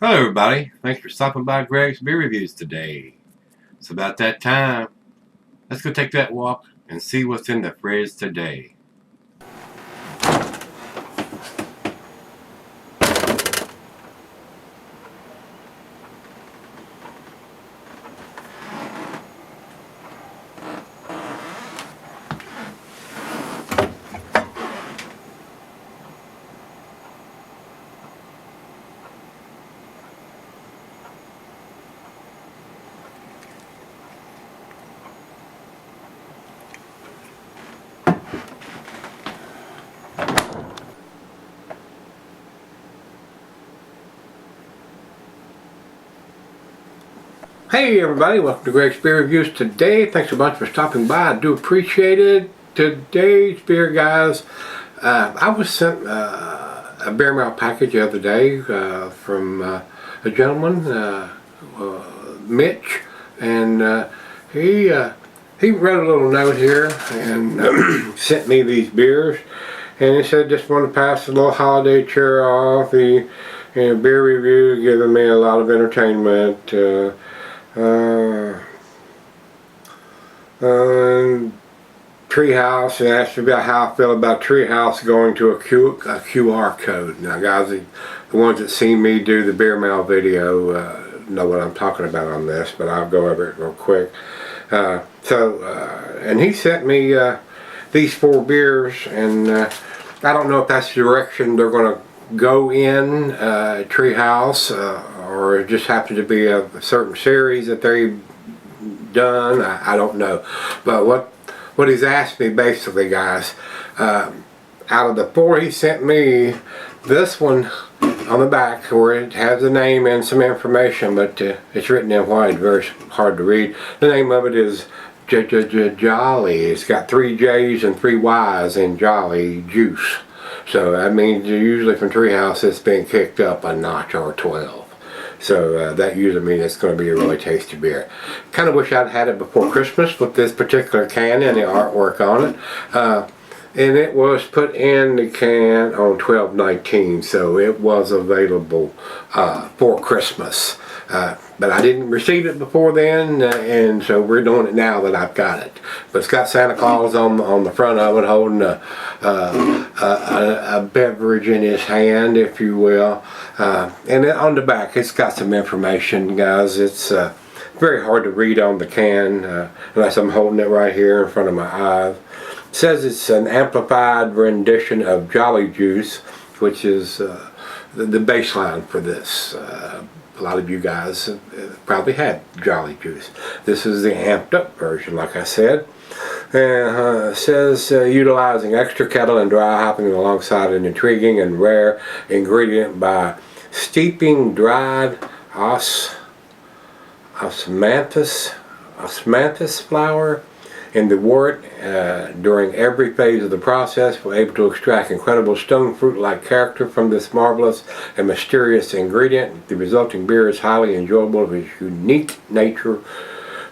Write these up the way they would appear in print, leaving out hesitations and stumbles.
Hello everybody, thanks for stopping by Gregsbeerreviews today. It's about that time. Let's go take that walk and see what's in the fridge today. Hey everybody, welcome to Gregsbeerreviews today. Thanks a bunch for stopping by. I do appreciate it. Today's beer, guys, I was sent a beer mail package the other day from a gentleman, Mitch, and he wrote a little note here and sent me these beers, and he said just want to pass a little holiday cheer off. The beer review giving me a lot of entertainment. Treehouse, and asked me about how I feel about Treehouse going to a QR code. Now guys, the ones that seen me do the beer mail video know what I'm talking about on this, but I'll go over it real quick. And he sent me these 4 beers, and I don't know if that's the direction they're going to go in, Treehouse, or it just happened to be a certain series that they've done. I don't know, but what he's asked me basically, guys, out of the 4 he sent me, this one on the back where it has the name and some information, but it's written in white, very hard to read. The name of it is JJJollyyy. It's got 3 J's and 3 Y's in Jolly Juice. So that means usually from Treehouse it's been kicked up a notch or 12. So that usually means it's going to be a really tasty beer. Kind of wish I'd had it before Christmas with this particular can and the artwork on it. And it was put in the can on 12/19, so it was available for Christmas. But I didn't receive it before then, and so we're doing it now that I've got it. But it's got Santa Claus on the front of it, holding a beverage in his hand, if you will. And then on the back, it's got some information, guys. It's very hard to read on the can, unless I'm holding it right here in front of my eyes. It says it's an amplified rendition of Jolly Juice, which is the baseline for this. A lot of you guys probably had Jolly Juice. This is the amped up version, like I said. And it says utilizing extra kettle and dry hopping alongside an intriguing and rare ingredient by steeping dried osmanthus flower in the wort during every phase of the process. We're able to extract incredible stone fruit-like character from this marvelous and mysterious ingredient. The resulting beer is highly enjoyable with its unique nature,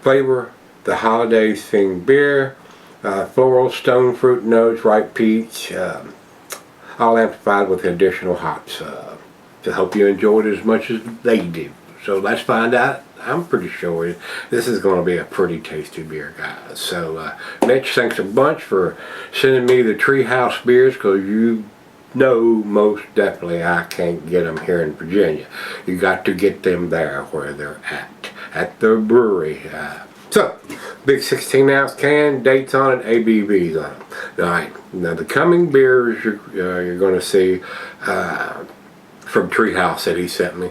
flavor. The holidays themed beer, floral, stone fruit notes, ripe peach, all amplified with additional hops. To help you enjoy it as much as they do. So let's find out. I'm pretty sure this is going to be a pretty tasty beer, guys. So Mitch, thanks a bunch for sending me the Treehouse beers, because you know most definitely I can't get them here in Virginia. You got to get them there where they're at the brewery. So big 16-ounce can, dates on it, ABVs on it. Alright, now the coming beers you're going to see from Treehouse that he sent me.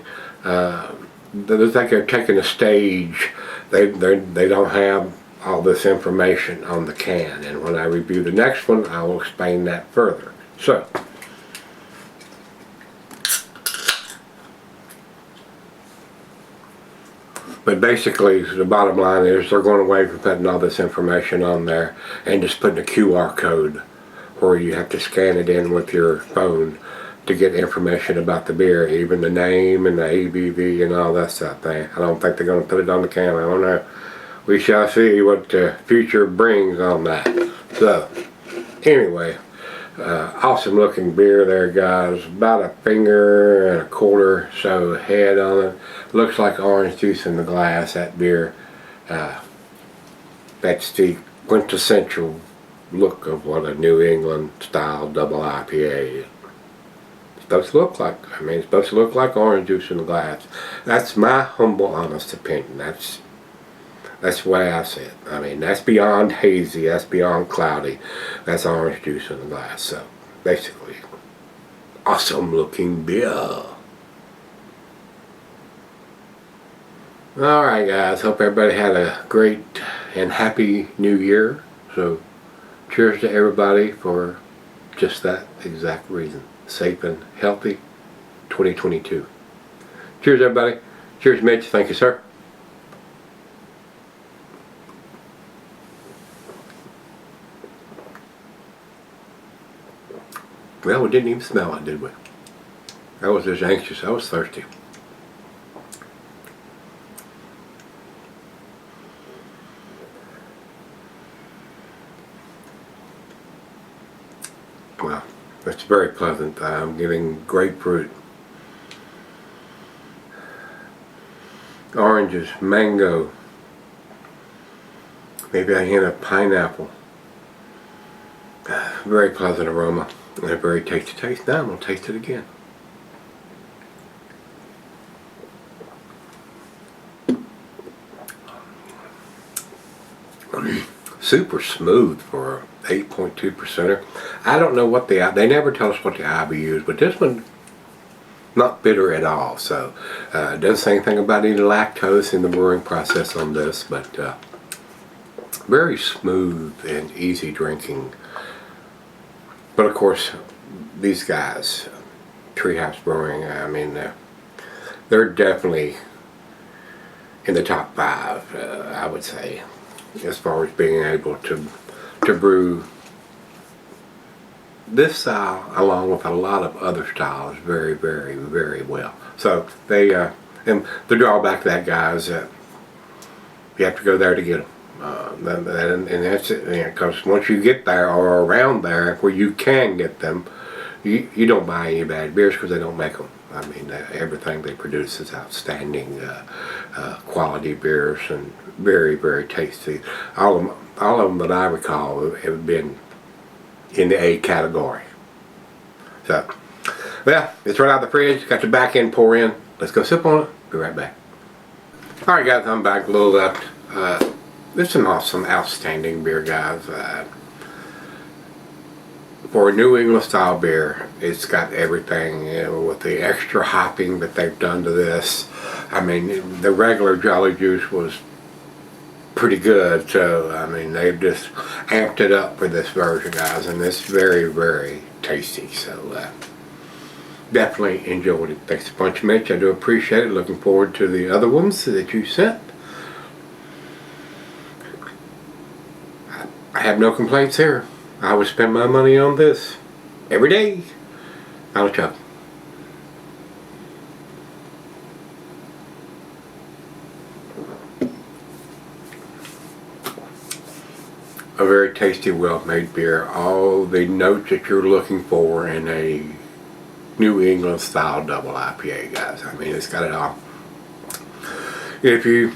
Looks like they're taking a stage. They don't have all this information on the can, and when I review the next one I will explain that further. So but basically the bottom line is they're going away from putting all this information on there and just putting a QR code where you have to scan it in with your phone to get information about the beer, even the name and the ABV and all that stuff. I don't think they're going to put it on the can. I don't know. We shall see what the future brings on that. So, anyway, Awesome looking beer there, guys. About a finger and a quarter so head on it. Looks like orange juice in the glass, that beer. That's the quintessential look of what a New England style double IPA is. It's supposed to look like. I mean, it's supposed to look like orange juice in the glass. That's my humble, honest opinion. That's the way I see it. I mean, that's beyond hazy, that's beyond cloudy. That's orange juice in the glass. So, basically, awesome looking beer. Alright guys, hope everybody had a great and happy new year. So, cheers to everybody for just that exact reason. Safe and healthy 2022. Cheers everybody. Cheers Mitch, thank you sir. Well, we didn't even smell it, did we? I was just anxious. I was thirsty. Well, it's very pleasant. I'm getting grapefruit, oranges, mango, maybe a hint of pineapple. Very pleasant aroma. And a very tasty taste. Now I'm going to taste it again. Super smooth for 8.2%er. I don't know what they never tell us what the IBU is, but this one not bitter at all. So it doesn't say anything about any lactose in the brewing process on this, but very smooth and easy drinking. But of course, these guys, Treehouse Brewing, I mean, they're definitely in the top 5, I would say, as far as being able to brew this style along with a lot of other styles very, very, very well. So they, and the drawback to that, guys, you have to go there to get them. And that's it, because once you get there or around there where you can get them, you don't buy any bad beers because they don't make them. I mean, everything they produce is outstanding quality beers and very, very tasty. All of them that I recall have been in the A category. So, well, it's right out of the fridge. Got the back end pour in. Let's go sip on it. Be right back. All right, guys, I'm back. A little left. This is an awesome, outstanding beer, guys. For a New England style beer, it's got everything, you know, with the extra hopping that they've done to this. I mean, the regular Jolly Juice was pretty good, so I mean, they've just amped it up for this version, guys, and it's very, very tasty. So definitely enjoyed it. Thanks a bunch, Mitch. I do appreciate it. Looking forward to the other ones that you sent. I have no complaints here. I would spend my money on this every day. I'll chop. A very tasty, well-made beer. All the notes that you're looking for in a New England style double IPA, guys. I mean, it's got it all. If you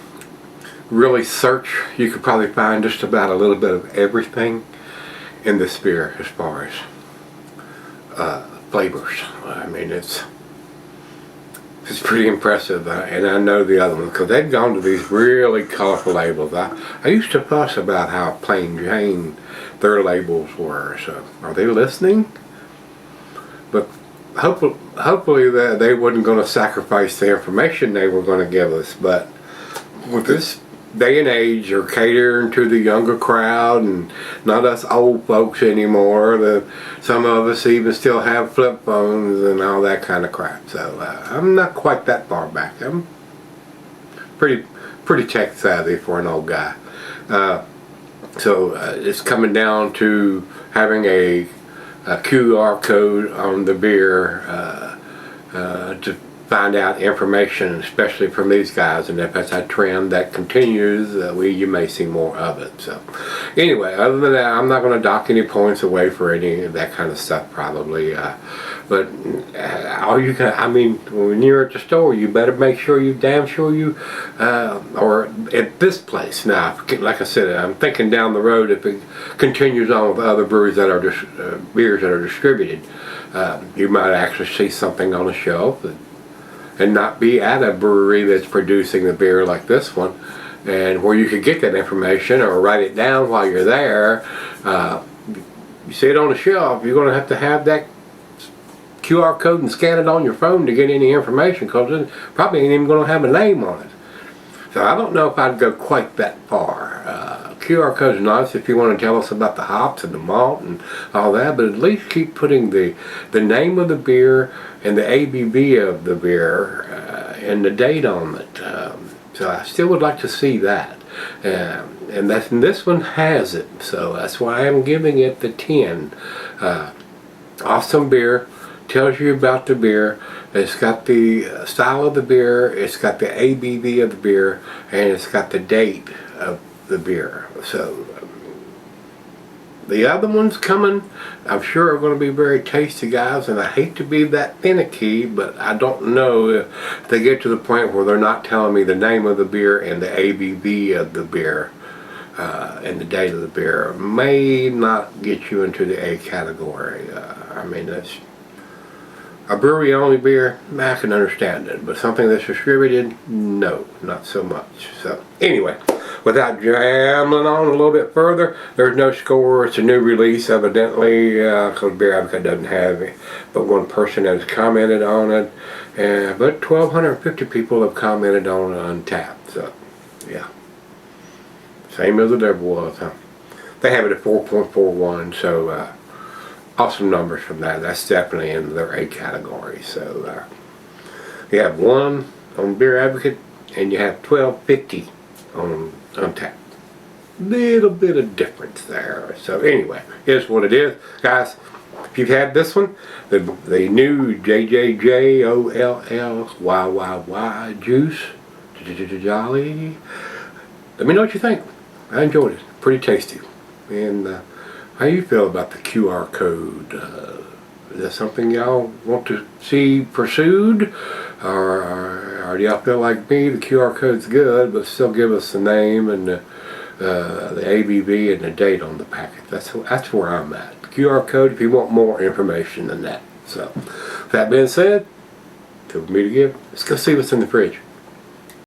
really search, you could probably find just about a little bit of everything in this beer as far as flavors. I mean, it's pretty impressive, and I know the other ones because they've gone to these really colorful labels. I used to fuss about how plain Jane their labels were. So are they listening? But hopefully that they wasn't going to sacrifice the information they were going to give us. But with this day and age, you're catering to the younger crowd and not us old folks anymore. Some of us even still have flip phones and all that kind of crap. So I'm not quite that far back. I'm pretty tech savvy for an old guy. So it's coming down to having a QR code on the beer find out information, especially from these guys, and if that's a trend that continues, you may see more of it. So anyway, other than that, I'm not going to dock any points away for any of that kind of stuff probably, but all you can, I mean, when you're at the store, you better make sure damn sure you or at this place now, like I said, I'm thinking down the road, if it continues on with other breweries that are beers that are distributed, you might actually see something on the shelf and not be at a brewery that's producing the beer like this one, and where you could get that information or write it down while you're there. You see it on the shelf, you're going to have that QR code and scan it on your phone to get any information, because it probably ain't even going to have a name on it. So I don't know if I'd go quite that far. QR code is nice if you want to tell us about the hops and the malt and all that, but at least keep putting the name of the beer and the ABV of the beer and the date on it. So I still would like to see that. And this one has it, so that's why I'm giving it the 10. Awesome beer, tells you about the beer. It's got the style of the beer, it's got the ABV of the beer, and it's got the date of the beer. So the other ones coming, I'm sure are going to be very tasty, guys, and I hate to be that finicky, but I don't know if they get to the point where they're not telling me the name of the beer and the ABV of the beer and the date of the beer. May not get you into the A category. I mean, that's a brewery only beer, I can understand it, but something that's distributed, no, not so much. So anyway, without rambling on a little bit further, there's no score. It's a new release, evidently, because Beer Advocate doesn't have it, but one person has commented on it, but 1,250 people have commented on Untapped. So yeah, same as it ever was. Huh? They have it at 4.41, so awesome numbers from that. That's definitely in their A category. So you have 1 on Beer Advocate, and you have 1,250 on Untapped. Little bit of difference there. So anyway, here's what it is, guys. If you've had this one, the new JJJollyyy juice, JJJollyyy, let me know what you think. I enjoyed it. Pretty tasty. And how you feel about the QR code? Is that something y'all want to see pursued? Or do y'all feel like me, the QR code's good, but still give us the name and the ABV and the date on the packet? That's where I'm at. The QR code if you want more information than that. So, with that being said, till we meet again, let's go see what's in the fridge.